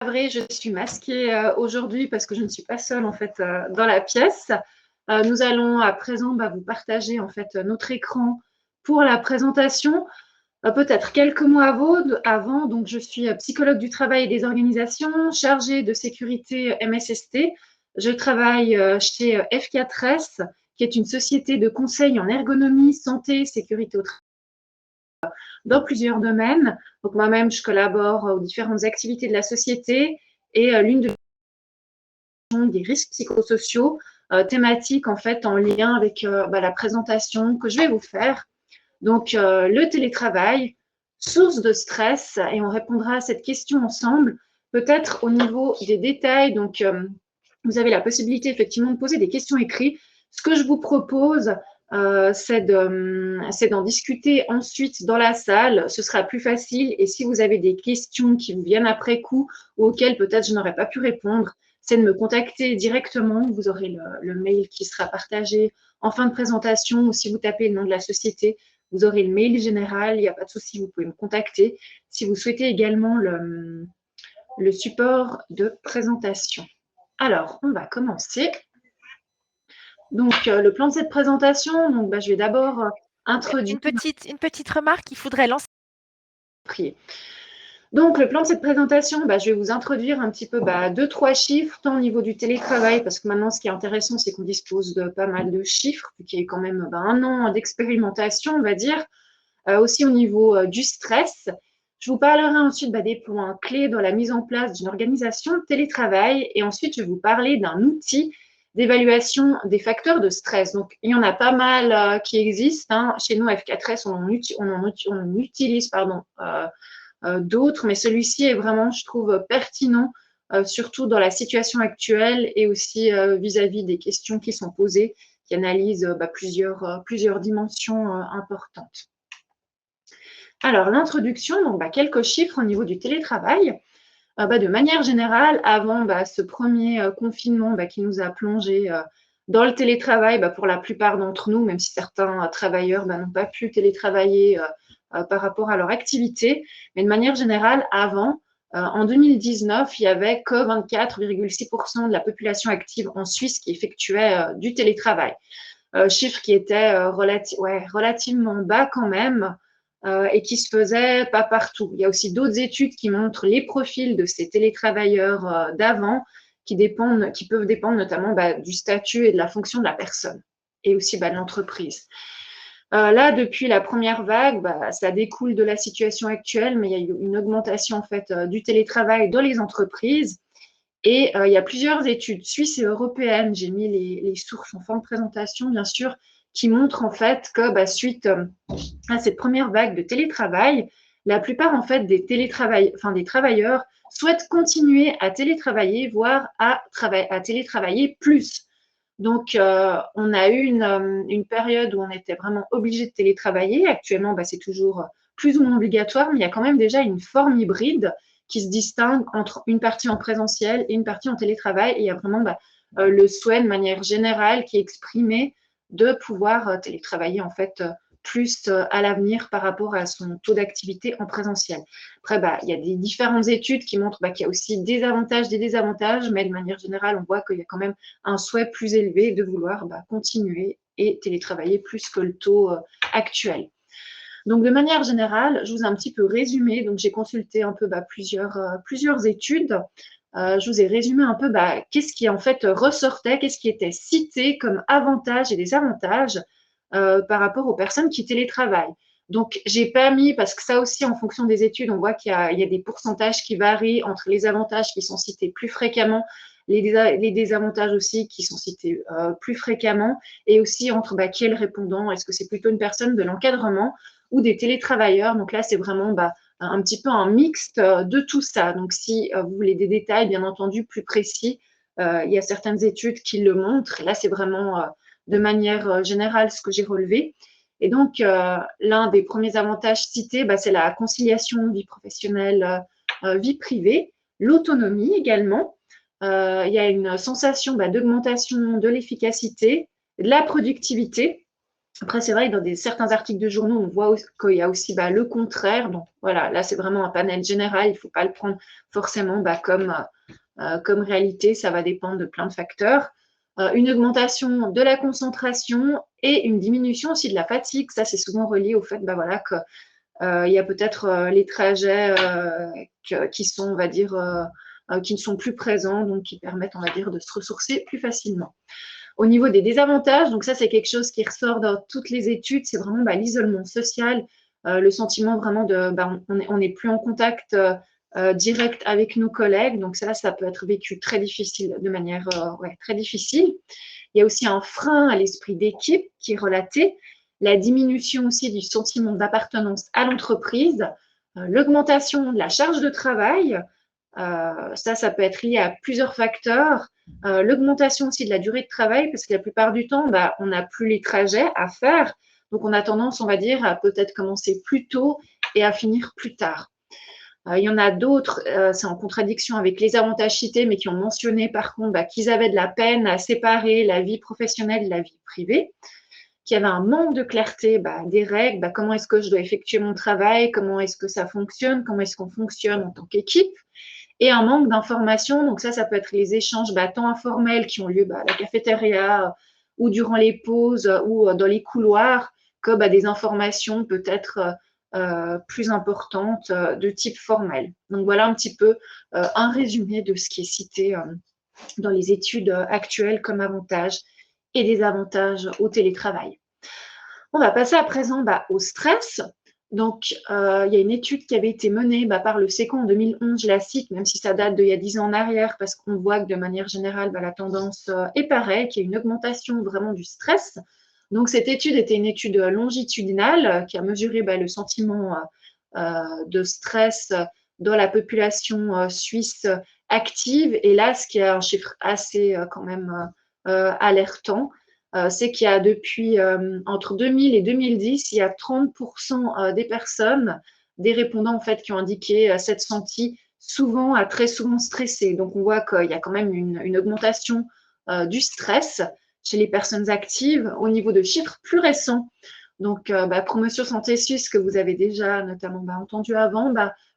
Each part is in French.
Vrai, je suis masquée aujourd'hui parce que je ne suis pas seule en fait dans la pièce. Nous allons à présent vous partager en fait notre écran pour la présentation. Peut-être quelques mois avant, donc je suis psychologue du travail et des organisations, chargée de sécurité MSST. Je travaille chez F4S, qui est une société de conseil en ergonomie, santé, sécurité au travail dans plusieurs domaines. Donc moi-même, je collabore aux différentes activités de la société et l'une des risques psychosociaux thématiques en fait en lien avec la présentation que je vais vous faire. Donc le télétravail, source de stress, et on répondra à cette question ensemble, peut-être au niveau des détails. Donc vous avez la possibilité effectivement de poser des questions écrites. Ce que je vous propose, c'est d'en discuter ensuite dans la salle. Ce sera plus facile. Et si vous avez des questions qui vous viennent après coup ou auxquelles peut-être je n'aurais pas pu répondre, c'est de me contacter directement. Vous aurez le mail qui sera partagé en fin de présentation, ou si vous tapez le nom de la société, vous aurez le mail général. Il n'y a pas de souci, vous pouvez me contacter. Si vous souhaitez également le support de présentation. Alors, on va commencer. Donc, le plan de cette présentation, donc, je vais d'abord introduire. Une petite remarque, il faudrait lancer. Donc, le plan de cette présentation, je vais vous introduire un petit peu 2-3 chiffres, tant au niveau du télétravail, parce que maintenant, ce qui est intéressant, c'est qu'on dispose de pas mal de chiffres, qu'il y a quand même un an d'expérimentation, on va dire, aussi au niveau du stress. Je vous parlerai ensuite des points clés dans la mise en place d'une organisation de télétravail, et ensuite, je vais vous parler d'un outil d'évaluation des facteurs de stress. Donc, il y en a pas mal qui existent. Hein. Chez nous, F4S, on utilise d'autres, mais celui-ci est vraiment, je trouve, pertinent, surtout dans la situation actuelle et aussi vis-à-vis des questions qui sont posées, qui analysent plusieurs dimensions importantes. Alors, l'introduction, donc quelques chiffres au niveau du télétravail. De manière générale, avant ce premier confinement qui nous a plongé dans le télétravail, pour la plupart d'entre nous, même si certains travailleurs n'ont pas pu télétravailler par rapport à leur activité, mais de manière générale, avant, en 2019, il n'y avait que 24,6% de la population active en Suisse qui effectuait du télétravail. Chiffre qui était relativement bas quand même, et qui se faisait pas partout. Il y a aussi d'autres études qui montrent les profils de ces télétravailleurs d'avant qui peuvent dépendre notamment du statut et de la fonction de la personne et aussi de l'entreprise. Là, depuis la première vague, ça découle de la situation actuelle, mais il y a eu une augmentation en fait du télétravail dans les entreprises. Et il y a plusieurs études suisses et européennes, j'ai mis les sources en fin de présentation, bien sûr, qui montrent en fait que suite à cette première vague de télétravail, la plupart en fait des travailleurs souhaitent continuer à télétravailler, voire à télétravailler plus. Donc, on a eu une période où on était vraiment obligé de télétravailler. Actuellement, c'est toujours plus ou moins obligatoire, mais il y a quand même déjà une forme hybride qui se distingue entre une partie en présentiel et une partie en télétravail. Et il y a vraiment le souhait de manière générale qui est exprimé de pouvoir télétravailler en fait plus à l'avenir par rapport à son taux d'activité en présentiel. Après, il y a des différentes études qui montrent qu'il y a aussi des avantages, des désavantages, mais de manière générale, on voit qu'il y a quand même un souhait plus élevé de vouloir continuer et télétravailler plus que le taux actuel. Donc, de manière générale, je vous ai un petit peu résumé. Donc, j'ai consulté un peu plusieurs études. Je vous ai résumé un peu qu'est-ce qui en fait ressortait, qu'est-ce qui était cité comme avantages et désavantages par rapport aux personnes qui télétravaillent. Donc, j'ai pas mis, parce que ça aussi, en fonction des études, on voit qu'il y a des pourcentages qui varient entre les avantages qui sont cités plus fréquemment, les désavantages aussi qui sont cités plus fréquemment, et aussi entre qui est le répondant. Est-ce que c'est plutôt une personne de l'encadrement ou des télétravailleurs? Donc là, c'est vraiment un petit peu un mixte de tout ça. Donc, si vous voulez des détails, bien entendu, plus précis, il y a certaines études qui le montrent. Là, c'est vraiment de manière générale ce que j'ai relevé. Et donc, l'un des premiers avantages cités, c'est la conciliation vie professionnelle, vie privée, l'autonomie également. Il y a une sensation d'augmentation de l'efficacité, de la productivité. Après, c'est vrai que dans certains articles de journaux, on voit qu'il y a aussi le contraire. Donc voilà, là, c'est vraiment un panel général. Il ne faut pas le prendre forcément comme réalité. Ça va dépendre de plein de facteurs. Une augmentation de la concentration et une diminution aussi de la fatigue. Ça, c'est souvent relié au fait voilà, qu'il y a peut-être les trajets qui sont, on va dire, qui ne sont plus présents, donc qui permettent, on va dire, de se ressourcer plus facilement. Au niveau des désavantages, donc ça, c'est quelque chose qui ressort dans toutes les études, c'est vraiment l'isolement social, le sentiment vraiment de on n'est plus en contact direct avec nos collègues. Donc ça peut être vécu très difficile, de manière très difficile. Il y a aussi un frein à l'esprit d'équipe qui est relaté, la diminution aussi du sentiment d'appartenance à l'entreprise, l'augmentation de la charge de travail. Ça peut être lié à plusieurs facteurs. L'augmentation aussi de la durée de travail, parce que la plupart du temps, on n'a plus les trajets à faire. Donc, on a tendance, on va dire, à peut-être commencer plus tôt et à finir plus tard. Il y en a d'autres, c'est en contradiction avec les avantages cités, mais qui ont mentionné par contre qu'ils avaient de la peine à séparer la vie professionnelle de la vie privée, qu'il y avait un manque de clarté des règles, comment est-ce que je dois effectuer mon travail, comment est-ce que ça fonctionne, comment est-ce qu'on fonctionne en tant qu'équipe, et un manque d'information. Donc ça peut être les échanges tant informels qui ont lieu à la cafétéria ou durant les pauses ou dans les couloirs, que des informations peut-être plus importantes de type formel. Donc voilà un petit peu un résumé de ce qui est cité dans les études actuelles comme avantages et désavantages au télétravail. On va passer à présent au stress. Donc, il y a une étude qui avait été menée par le SECO en 2011, je la cite, même si ça date d'il y a 10 ans en arrière, parce qu'on voit que de manière générale, la tendance est pareille, qu'il y a une augmentation vraiment du stress. Donc, cette étude était une étude longitudinale qui a mesuré le sentiment de stress dans la population suisse active. Et là, ce qui est un chiffre assez quand même alertant, c'est qu'il y a depuis entre 2000 et 2010, il y a 30% des personnes, des répondants en fait, qui ont indiqué s'être sentis souvent, très souvent stressés. Donc on voit qu'il y a quand même une augmentation du stress chez les personnes actives au niveau de chiffres plus récents. Donc Promotion Santé Suisse, que vous avez déjà notamment entendu avant,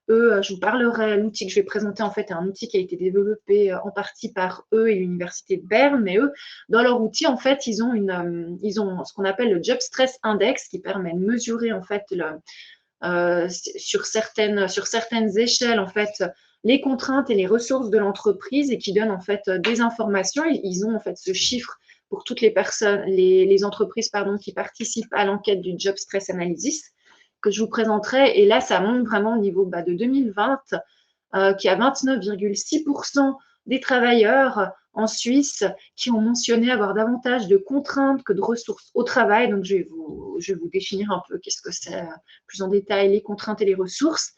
eux, je vous parlerai, l'outil que je vais présenter en fait est un outil qui a été développé en partie par eux et l'Université de Berne, mais eux, dans leur outil, en fait, ils ont ce qu'on appelle le Job Stress Index qui permet de mesurer en fait sur certaines échelles en fait les contraintes et les ressources de l'entreprise et qui donnent en fait des informations. Ils ont en fait ce chiffre pour toutes les personnes, les entreprises qui participent à l'enquête du Job Stress Analysis que je vous présenterai. Et là, ça montre vraiment au niveau de 2020 qu'il y a 29,6% des travailleurs en Suisse qui ont mentionné avoir davantage de contraintes que de ressources au travail. Donc, je vais vous définir un peu qu'est-ce que c'est plus en détail, les contraintes et les ressources.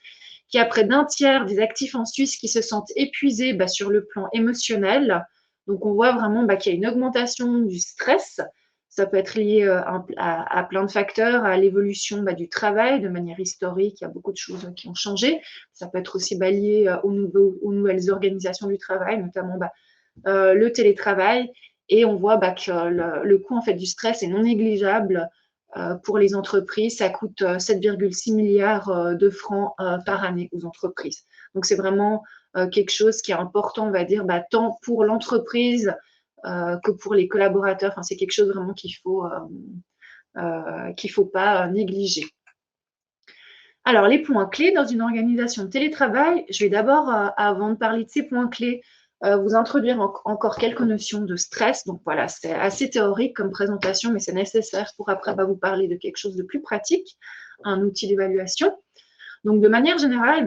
Qu'il y a près d'un tiers des actifs en Suisse qui se sentent épuisés sur le plan émotionnel. Donc, on voit vraiment qu'il y a une augmentation du stress. Ça peut être lié à plein de facteurs, à l'évolution du travail de manière historique. Il y a beaucoup de choses qui ont changé. Ça peut être aussi lié aux nouvelles organisations du travail, notamment le télétravail. Et on voit que le coût en fait, du stress est non négligeable pour les entreprises. Ça coûte 7,6 milliards de francs par année aux entreprises. Donc, c'est vraiment quelque chose qui est important, on va dire, tant pour l'entreprise que pour les collaborateurs. Enfin, c'est quelque chose vraiment qu'il faut pas négliger. Alors, les points clés dans une organisation de télétravail, je vais d'abord, avant de parler de ces points clés, vous introduire encore quelques notions de stress. Donc voilà, c'est assez théorique comme présentation, mais c'est nécessaire pour après vous parler de quelque chose de plus pratique, un outil d'évaluation. Donc de manière générale,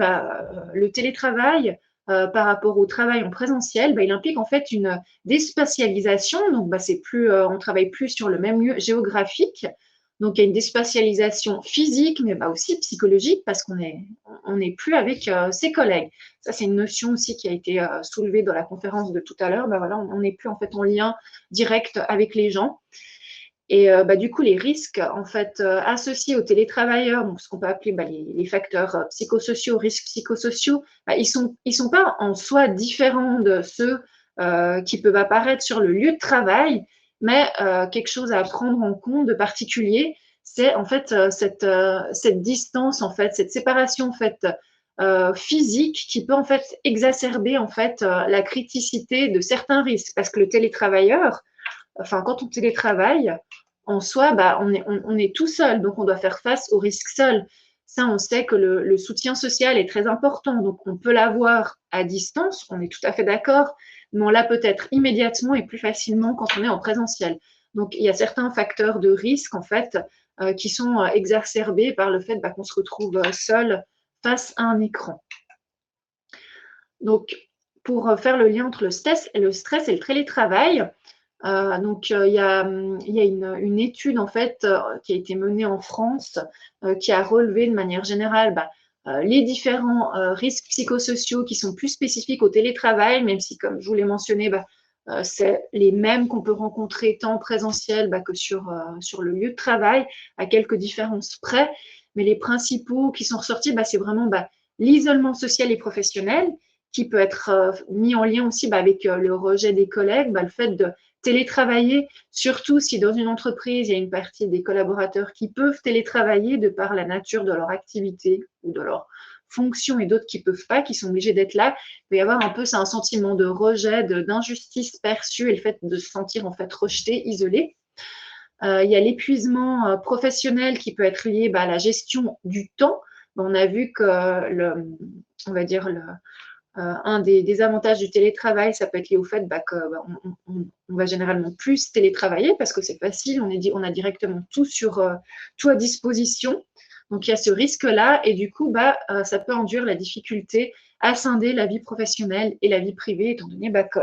le télétravail par rapport au travail en présentiel, il implique en fait une déspatialisation. Donc on travaille plus sur le même lieu géographique. Donc il y a une déspatialisation physique, mais aussi psychologique, parce qu'on n'est plus avec ses collègues. Ça, c'est une notion aussi qui a été soulevée dans la conférence de tout à l'heure. Voilà, on n'est plus en fait en lien direct avec les gens. Et du coup, les risques en fait associés aux télétravailleurs, donc ce qu'on peut appeler les facteurs psychosociaux, risques psychosociaux, ils sont pas en soi différents de ceux qui peuvent apparaître sur le lieu de travail, mais quelque chose à prendre en compte de particulier, c'est en fait cette distance, en fait, cette séparation en fait, physique qui peut en fait exacerber en fait la criticité de certains risques. Parce que le télétravailleur, enfin, quand on télétravaille, en soi, bah, on est tout seul, donc on doit faire face aux risques seul. Ça, on sait que le soutien social est très important, donc on peut l'avoir à distance, on est tout à fait d'accord, mais on l'a peut-être immédiatement et plus facilement quand on est en présentiel. Donc, il y a certains facteurs de risque, en fait, qui sont exacerbés par le fait bah, qu'on se retrouve seul face à un écran. Donc, pour faire le lien entre le stress et le télétravail, il y a une étude en fait qui a été menée en France qui a relevé de manière générale les différents risques psychosociaux qui sont plus spécifiques au télétravail, même si, comme je vous l'ai mentionné, c'est les mêmes qu'on peut rencontrer tant en présentiel que sur le lieu de travail, à quelques différences près. Mais les principaux qui sont ressortis, c'est vraiment l'isolement social et professionnel, qui peut être mis en lien aussi avec le rejet des collègues, le fait de télétravailler, surtout si dans une entreprise, il y a une partie des collaborateurs qui peuvent télétravailler de par la nature de leur activité ou de leur fonction et d'autres qui ne peuvent pas, qui sont obligés d'être là. Il peut y avoir un peu un sentiment de rejet, d'injustice perçue et le fait de se sentir en fait rejeté, isolé. Il y a l'épuisement professionnel qui peut être lié à la gestion du temps. On a vu que on va dire un des avantages du télétravail, ça peut être lié au fait qu'on va généralement plus télétravailler parce que c'est facile, on a directement tout à disposition. Donc, il y a ce risque-là et du coup, ça peut induire la difficulté à scinder la vie professionnelle et la vie privée, étant donné que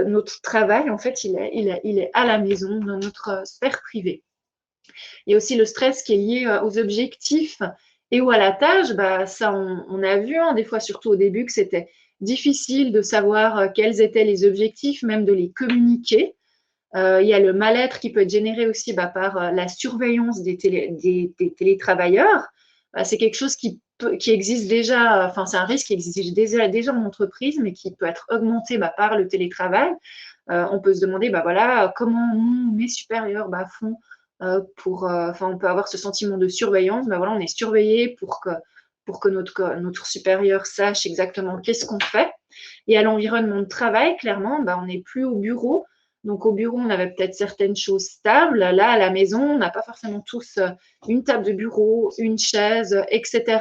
notre travail, en fait, il est à la maison, dans notre sphère privée. Il y a aussi le stress qui est lié aux objectifs et ou à la tâche. Ça, on a vu, des fois, surtout au début, que c'était difficile de savoir quels étaient les objectifs, même de les communiquer. Il y a le mal-être qui peut être généré aussi par la surveillance des télétravailleurs. C'est quelque chose qui existe déjà, enfin, c'est un risque qui existe déjà en entreprise, mais qui peut être augmenté par le télétravail. On peut se demander, comment mes supérieurs font on peut avoir ce sentiment de surveillance. On est surveillé pour que notre supérieur sache exactement qu'est-ce qu'on fait. Et à l'environnement de travail, clairement, on n'est plus au bureau. Donc, au bureau, on avait peut-être certaines choses stables. Là, à la maison, on n'a pas forcément tous une table de bureau, une chaise, etc.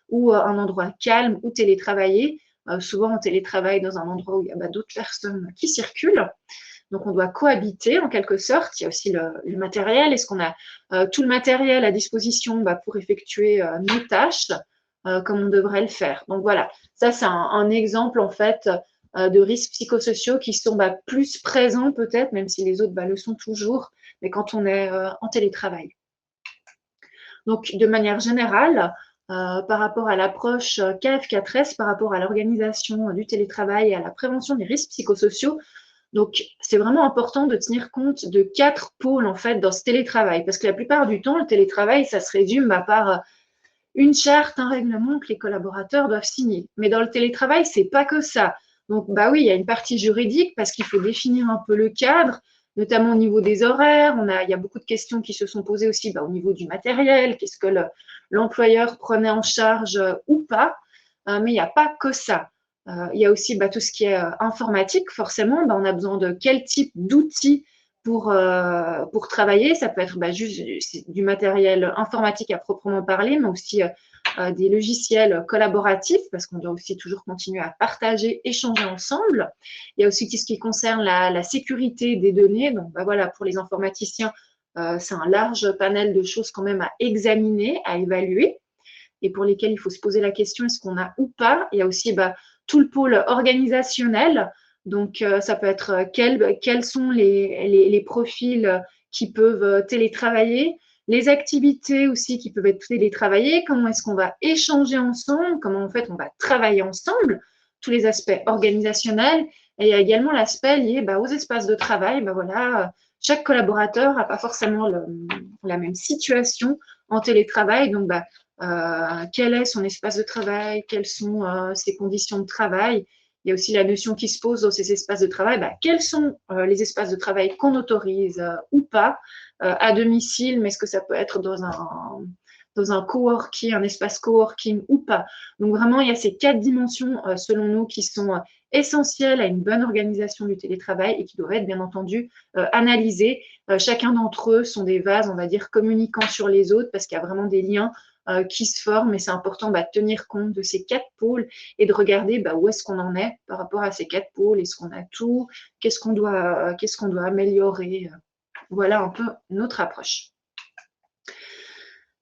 ou un endroit calme où télétravailler. Souvent, on télétravaille dans un endroit où il y a d'autres personnes qui circulent. Donc, on doit cohabiter en quelque sorte. Il y a aussi le matériel. Est-ce qu'on a tout le matériel à disposition pour effectuer nos tâches comme on devrait le faire? Donc, voilà. Ça, c'est un exemple, en fait, de risques psychosociaux qui sont plus présents peut-être, même si les autres le sont toujours, mais quand on est en télétravail. Donc, de manière générale, par rapport à l'approche KF4S, par rapport à l'organisation du télétravail et à la prévention des risques psychosociaux, donc, c'est vraiment important de tenir compte de 4 pôles, en fait, dans ce télétravail. Parce que la plupart du temps, le télétravail, ça se résume par une charte, un règlement que les collaborateurs doivent signer. Mais dans le télétravail, c'est pas que ça. Donc, oui, il y a une partie juridique parce qu'il faut définir un peu le cadre, notamment au niveau des horaires. Il y a beaucoup de questions qui se sont posées aussi au niveau du matériel. Qu'est-ce que l'employeur prenait en charge ou pas? Mais il n'y a pas que ça. Il y a aussi tout ce qui est informatique, forcément. On a besoin de quel type d'outils pour travailler. Ça peut être juste du matériel informatique à proprement parler, mais aussi des logiciels collaboratifs, parce qu'on doit aussi toujours continuer à partager, échanger ensemble. Il y a aussi tout ce qui concerne la sécurité des données. Donc, voilà, pour les informaticiens, c'est un large panel de choses quand même à examiner, à évaluer, et pour lesquelles il faut se poser la question, est-ce qu'on a ou pas? Il y a aussi tout le pôle organisationnel. Donc, ça peut être quels sont les profils qui peuvent télétravailler, les activités aussi qui peuvent être télétravaillées, comment est-ce qu'on va échanger ensemble, comment en fait on va travailler ensemble, tous les aspects organisationnels. Et il y a également l'aspect lié aux espaces de travail. Voilà, chaque collaborateur n'a pas forcément la même situation en télétravail. Donc, quel est son espace de travail, quelles sont ses conditions de travail. Il y a aussi la notion qui se pose dans ces espaces de travail, quels sont les espaces de travail qu'on autorise ou pas à domicile, mais est-ce que ça peut être dans un coworking, un espace coworking ou pas. Donc vraiment, il y a ces 4 dimensions, selon nous, qui sont essentielles à une bonne organisation du télétravail et qui doivent être, bien entendu, analysées. Chacun d'entre eux sont des vases, on va dire, communiquant sur les autres parce qu'il y a vraiment des liens qui se forment et c'est important de tenir compte de ces 4 pôles et de regarder où est-ce qu'on en est par rapport à ces 4 pôles. Est-ce qu'on a tout? Qu'est-ce qu'on doit améliorer? Voilà un peu notre approche.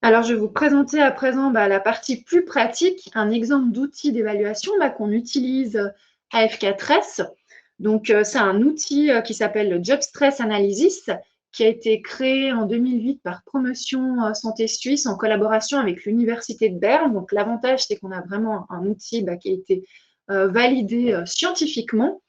Alors, je vais vous présenter à présent la partie plus pratique, un exemple d'outil d'évaluation qu'on utilise à F4S. Donc, c'est un outil qui s'appelle le Job Stress Analysis, qui a été créé en 2008 par Promotion Santé Suisse en collaboration avec l'Université de Berne. Donc, l'avantage, c'est qu'on a vraiment un outil qui a été validé scientifiquement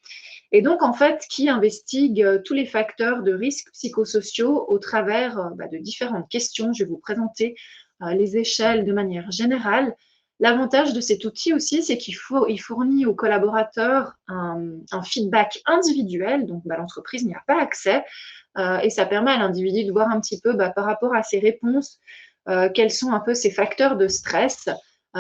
et donc, en fait, qui investigue tous les facteurs de risques psychosociaux au travers de différentes questions. Je vais vous présenter les échelles de manière générale. L'avantage de cet outil aussi, c'est qu'il fournit aux collaborateurs un feedback individuel, donc l'entreprise n'y a pas accès, et ça permet à l'individu de voir un petit peu par rapport à ses réponses, quels sont un peu ces facteurs de stress,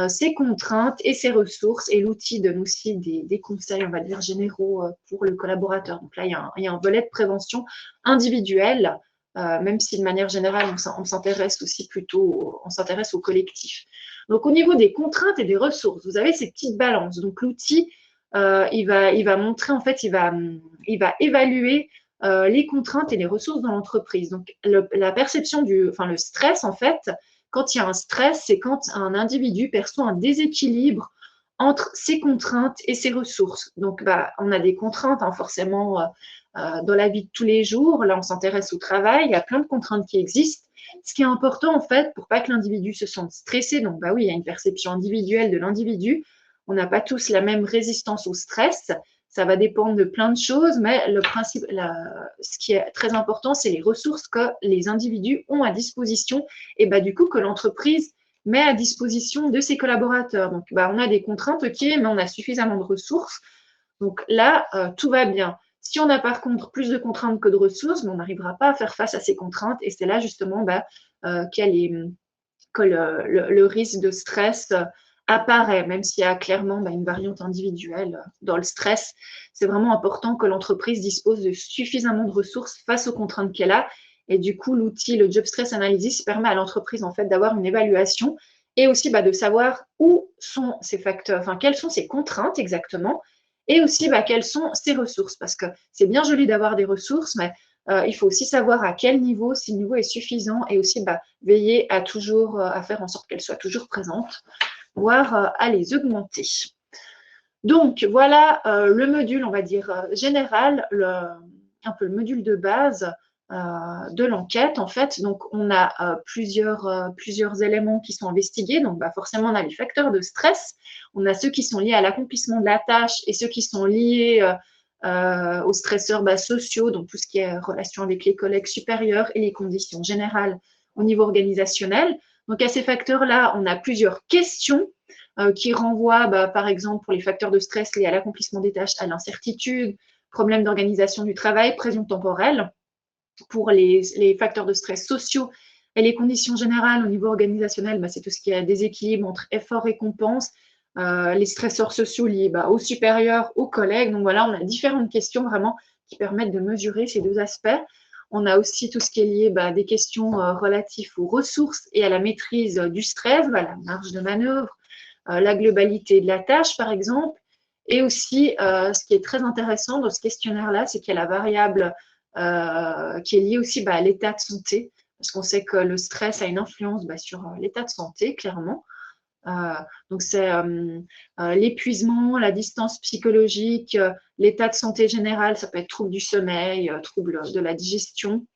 ses contraintes et ses ressources, et l'outil donne aussi des conseils, on va dire, généraux pour le collaborateur. Donc là, il y a un volet de prévention individuelle, même si de manière générale, on s'intéresse aussi plutôt, on s'intéresse au collectif. Donc au niveau des contraintes et des ressources, vous avez ces petites balances. Donc l'outil, il va montrer, en fait, il va évaluer les contraintes et les ressources dans l'entreprise. Donc la perception le stress, en fait, quand il y a un stress, c'est quand un individu perçoit un déséquilibre entre ses contraintes et ses ressources. Donc, on a des contraintes, forcément, dans la vie de tous les jours. Là, on s'intéresse au travail. Il y a plein de contraintes qui existent. Ce qui est important, en fait, pour pas que l'individu se sente stressé, donc, oui, il y a une perception individuelle de l'individu. On n'a pas tous la même résistance au stress. Ça va dépendre de plein de choses, mais le principe, ce qui est très important, c'est les ressources que les individus ont à disposition et du coup que l'entreprise met à disposition de ses collaborateurs. Donc, on a des contraintes, ok, mais on a suffisamment de ressources. Donc là, tout va bien. Si on a par contre plus de contraintes que de ressources, on n'arrivera pas à faire face à ces contraintes et c'est là justement que le risque de stress apparaît, même s'il y a clairement une variante individuelle dans le stress. C'est vraiment important que l'entreprise dispose de suffisamment de ressources face aux contraintes qu'elle a. Et du coup, l'outil, le Job Stress Analysis, permet à l'entreprise en fait d'avoir une évaluation et aussi de savoir où sont ces facteurs, quelles sont ces contraintes exactement, et aussi quelles sont ces ressources. Parce que c'est bien joli d'avoir des ressources, mais il faut aussi savoir à quel niveau, si le niveau est suffisant, et aussi veiller à faire en sorte qu'elles soient toujours présentes, voire à les augmenter. Donc, voilà le module, on va dire, général, un peu le module de base de l'enquête, en fait. Donc, on a plusieurs éléments qui sont investigués. Donc, forcément, on a les facteurs de stress. On a ceux qui sont liés à l'accomplissement de la tâche et ceux qui sont liés aux stresseurs sociaux, donc tout ce qui est relation avec les collègues supérieurs et les conditions générales au niveau organisationnel. Donc, à ces facteurs-là, on a plusieurs questions qui renvoient, par exemple, pour les facteurs de stress liés à l'accomplissement des tâches, à l'incertitude, problème d'organisation du travail, pression temporelle. Pour les facteurs de stress sociaux et les conditions générales au niveau organisationnel, c'est tout ce qui est déséquilibre entre effort et récompense, les stresseurs sociaux liés aux supérieurs, aux collègues. Donc voilà, on a différentes questions vraiment qui permettent de mesurer ces deux aspects. On a aussi tout ce qui est lié des questions relatives aux ressources et à la maîtrise du stress, la marge de manœuvre, la globalité de la tâche, par exemple. Et aussi, ce qui est très intéressant dans ce questionnaire-là, c'est qu'il y a la variable qui est liée aussi à l'état de santé, parce qu'on sait que le stress a une influence sur l'état de santé, clairement. Donc, c'est l'épuisement, la distance psychologique, l'état de santé général, ça peut être trouble du sommeil, trouble de la digestion.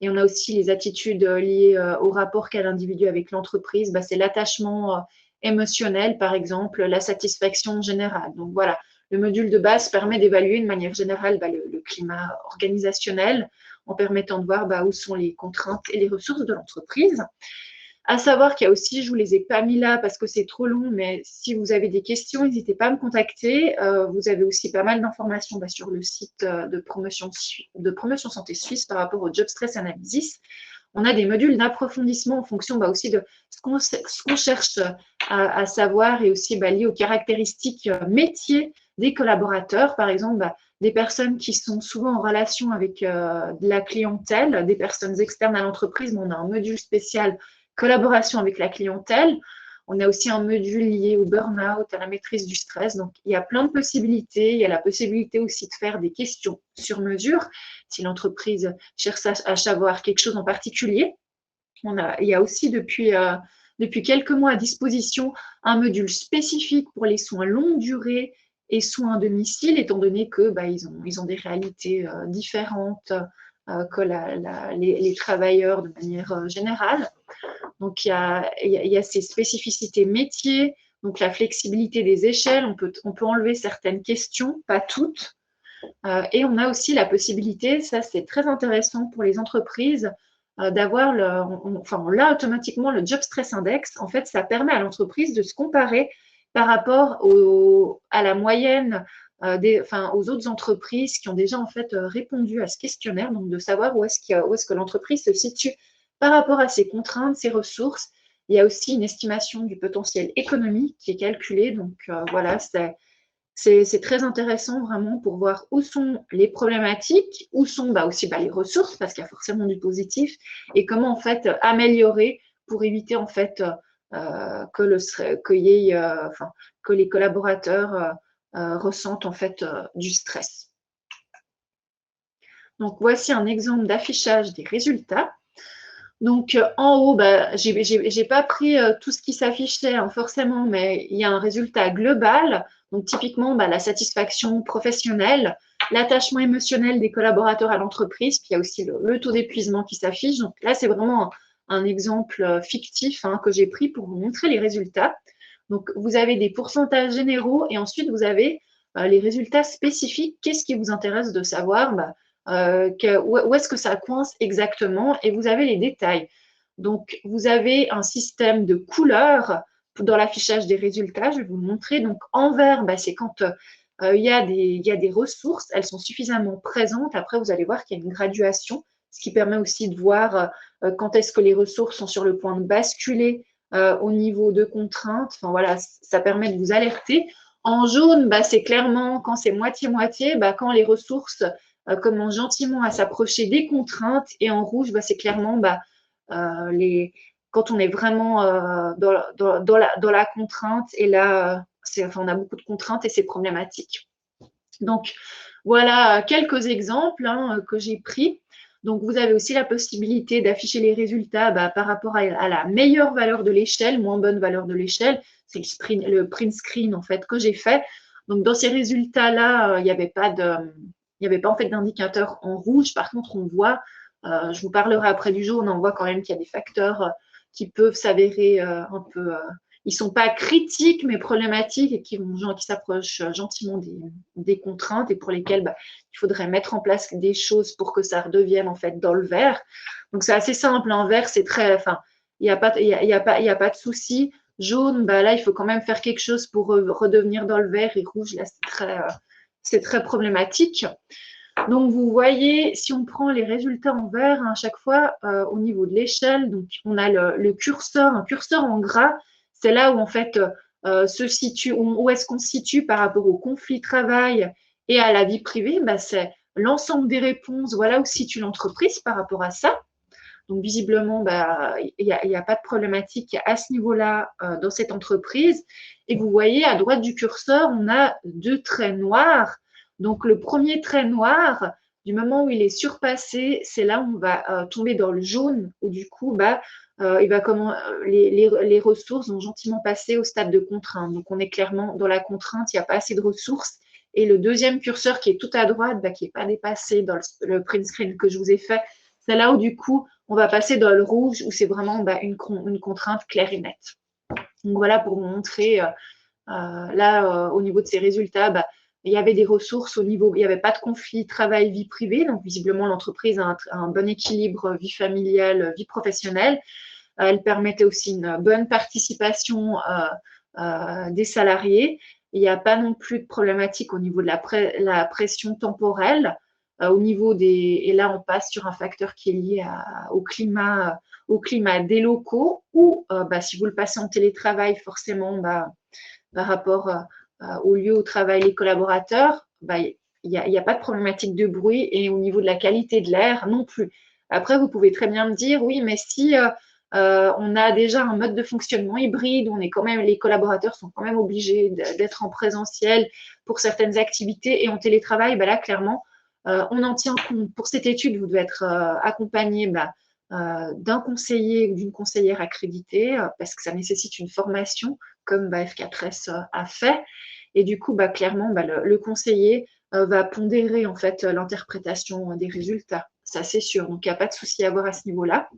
Et on a aussi les attitudes liées au rapport qu'a l'individu avec l'entreprise. C'est l'attachement émotionnel, par exemple, la satisfaction générale. Donc, voilà, le module de base permet d'évaluer de manière générale le climat organisationnel en permettant de voir où sont les contraintes et les ressources de l'entreprise. À savoir qu'il y a aussi, je ne vous les ai pas mis là parce que c'est trop long, mais si vous avez des questions, n'hésitez pas à me contacter. Vous avez aussi pas mal d'informations sur le site de promotion santé suisse par rapport au Job Stress Analysis. On a des modules d'approfondissement en fonction aussi de ce qu'on cherche à savoir et aussi lié aux caractéristiques métiers des collaborateurs. Par exemple, des personnes qui sont souvent en relation avec de la clientèle, des personnes externes à l'entreprise. On a un module spécial collaboration avec la clientèle. On a aussi un module lié au burn-out, à la maîtrise du stress. Donc, il y a plein de possibilités. Il y a la possibilité aussi de faire des questions sur mesure si l'entreprise cherche à savoir quelque chose en particulier. Il y a aussi depuis quelques mois à disposition un module spécifique pour les soins longue durée et soins à domicile, étant donné que ils ont des réalités différentes que les travailleurs de manière générale. Donc, il y a ces spécificités métiers, donc la flexibilité des échelles. On peut enlever certaines questions, pas toutes. Et on a aussi la possibilité, ça c'est très intéressant pour les entreprises, d'avoir on l'a automatiquement, le Job Stress Index. En fait, ça permet à l'entreprise de se comparer par rapport à la moyenne aux autres entreprises qui ont déjà en fait répondu à ce questionnaire, donc de savoir où est-ce que l'entreprise se situe par rapport à ses contraintes, ses ressources. Il y a aussi une estimation du potentiel économique qui est calculée. Donc voilà, c'est très intéressant vraiment pour voir où sont les problématiques, où sont aussi les ressources, parce qu'il y a forcément du positif, et comment en fait améliorer pour éviter en fait que les collaborateurs ressentent en fait du stress. Donc voici un exemple d'affichage des résultats. Donc en haut, j'ai pas pris tout ce qui s'affichait forcément, mais il y a un résultat global. Donc typiquement, la satisfaction professionnelle, l'attachement émotionnel des collaborateurs à l'entreprise, puis il y a aussi le taux d'épuisement qui s'affiche. Donc là, c'est vraiment un exemple fictif que j'ai pris pour vous montrer les résultats. Donc vous avez des pourcentages généraux et ensuite vous avez les résultats spécifiques. Qu'est-ce qui vous intéresse de savoir où est-ce que ça coince exactement, et vous avez les détails. Donc, vous avez un système de couleurs dans l'affichage des résultats. Je vais vous le montrer. Donc, en vert, c'est quand il y a des ressources, elles sont suffisamment présentes. Après, vous allez voir qu'il y a une graduation, ce qui permet aussi de voir quand est-ce que les ressources sont sur le point de basculer au niveau de contraintes. Enfin, voilà, ça permet de vous alerter. En jaune, c'est clairement quand c'est moitié-moitié, quand les ressources commencent gentiment à s'approcher des contraintes. Et en rouge, c'est clairement quand on est vraiment dans la contrainte. Et là, on a beaucoup de contraintes et c'est problématique. Donc, voilà quelques exemples que j'ai pris. Donc, vous avez aussi la possibilité d'afficher les résultats par rapport à la meilleure valeur de l'échelle, moins bonne valeur de l'échelle. C'est le print screen en fait que j'ai fait. Donc, dans ces résultats-là, il n'y avait pas en fait d'indicateur en rouge. Par contre, on voit, je vous parlerai après du jaune, on voit quand même qu'il y a des facteurs qui peuvent s'avérer un peu, ils ne sont pas critiques mais problématiques et qui s'approchent gentiment des contraintes et pour lesquelles il faudrait mettre en place des choses pour que ça redevienne en fait dans le vert. Donc c'est assez simple, en vert c'est très, il n'y a pas de souci. Jaune, là il faut quand même faire quelque chose pour redevenir dans le vert, et rouge là c'est très problématique. Donc, vous voyez, si on prend les résultats en vert à chaque fois au niveau de l'échelle, donc on a le curseur, un curseur en gras, c'est là où en fait se situe, où est-ce qu'on se situe par rapport au conflit travail et à la vie privée. C'est l'ensemble des réponses, voilà où se situe l'entreprise par rapport à ça. Donc, visiblement, il n'y a pas de problématique à ce niveau-là dans cette entreprise. Et vous voyez, à droite du curseur, on a deux traits noirs. Donc, le premier trait noir, du moment où il est surpassé, c'est là où on va tomber dans le jaune, où du coup, les ressources vont gentiment passer au stade de contrainte. Donc, on est clairement dans la contrainte, il n'y a pas assez de ressources. Et le deuxième curseur qui est tout à droite, qui n'est pas dépassé dans le print screen que je vous ai fait, c'est là où du coup, on va passer dans le rouge, où c'est vraiment une contrainte claire et nette. Donc voilà pour vous montrer, au niveau de ces résultats, il y avait des ressources au niveau, il n'y avait pas de conflit travail-vie privée, donc visiblement l'entreprise a un bon équilibre vie familiale, vie professionnelle. Elle permettait aussi une bonne participation des salariés. Il n'y a pas non plus de problématique au niveau de la pression temporelle. Au niveau et là, on passe sur un facteur qui est lié au climat des locaux, ou si vous le passez en télétravail, forcément, par rapport au lieu où travaillent les collaborateurs, il n'y a pas de problématique de bruit, et au niveau de la qualité de l'air non plus. Après, vous pouvez très bien me dire, oui, mais si on a déjà un mode de fonctionnement hybride, les collaborateurs sont quand même obligés d'être en présentiel pour certaines activités et en télétravail, là, clairement, on en tient compte. Pour cette étude, vous devez être accompagné d'un conseiller ou d'une conseillère accréditée, parce que ça nécessite une formation, comme F4S a fait. Et du coup, clairement, le conseiller va pondérer en fait l'interprétation des résultats. Ça, c'est sûr. Donc, il n'y a pas de souci à avoir à ce niveau-là.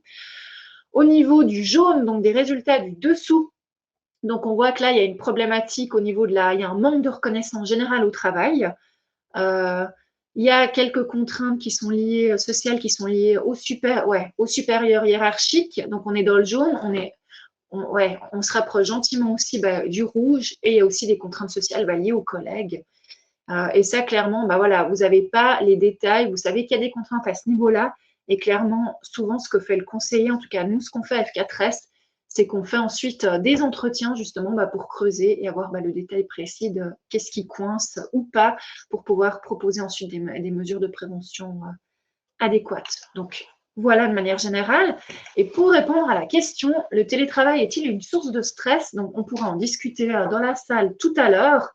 Au niveau du jaune, donc des résultats du dessous, donc on voit que là, il y a une problématique au niveau il y a un manque de reconnaissance générale au travail. Il y a quelques contraintes qui sont liées, sociales, qui sont liées au supérieur hiérarchique. Donc, on est dans le jaune, on se rapproche gentiment aussi du rouge, et il y a aussi des contraintes sociales liées aux collègues. Et ça, clairement, voilà, vous n'avez pas les détails, vous savez qu'il y a des contraintes à ce niveau-là, et clairement, souvent, ce que fait le conseiller, en tout cas, nous, ce qu'on fait à F4S, c'est qu'on fait ensuite des entretiens justement pour creuser et avoir le détail précis de qu'est-ce qui coince ou pas, pour pouvoir proposer ensuite des mesures de prévention adéquates. Donc, voilà de manière générale. Et pour répondre à la question, le télétravail est-il une source de stress? Donc, on pourra en discuter dans la salle tout à l'heure.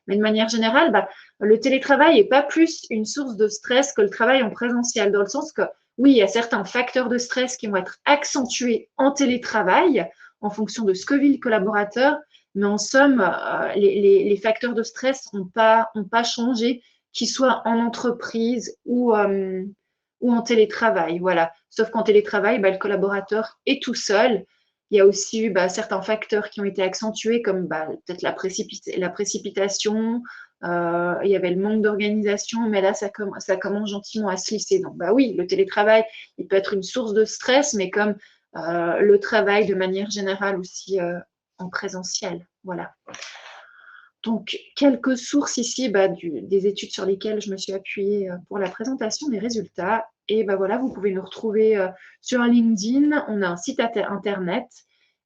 Mais de manière générale, le télétravail n'est pas plus une source de stress que le travail en présentiel, dans le sens que, oui, il y a certains facteurs de stress qui vont être accentués en télétravail en fonction de ce que vit le collaborateur, mais en somme, les facteurs de stress n'ont pas changé, qu'ils soient en entreprise ou en télétravail. Voilà. Sauf qu'en télétravail, le collaborateur est tout seul. Il y a aussi eu certains facteurs qui ont été accentués, comme peut-être la précipitation, il y avait le manque d'organisation, mais là, ça commence gentiment à se lisser. Donc, oui, le télétravail, il peut être une source de stress, mais comme le travail de manière générale aussi en présentiel. Voilà. Donc, quelques sources ici des études sur lesquelles je me suis appuyée pour la présentation des résultats. Et voilà, vous pouvez nous retrouver sur LinkedIn. On a un site internet.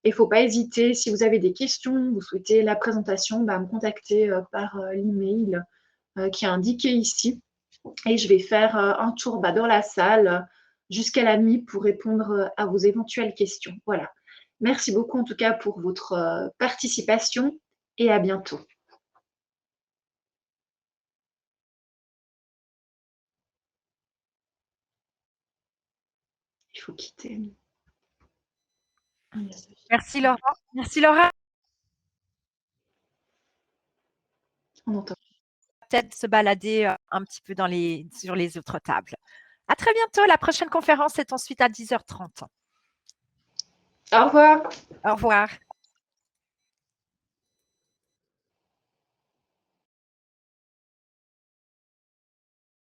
Et il ne faut pas hésiter, si vous avez des questions, vous souhaitez la présentation, me contacter par l'email qui est indiqué ici. Et je vais faire un tour dans la salle jusqu'à la nuit pour répondre à vos éventuelles questions. Voilà. Merci beaucoup en tout cas pour votre participation, et à bientôt. Il faut quitter. Merci Laura. Merci Laura. On entend. Peut-être se balader un petit peu sur les autres tables. À très bientôt. La prochaine conférence est ensuite à 10h30. Au revoir. Au revoir.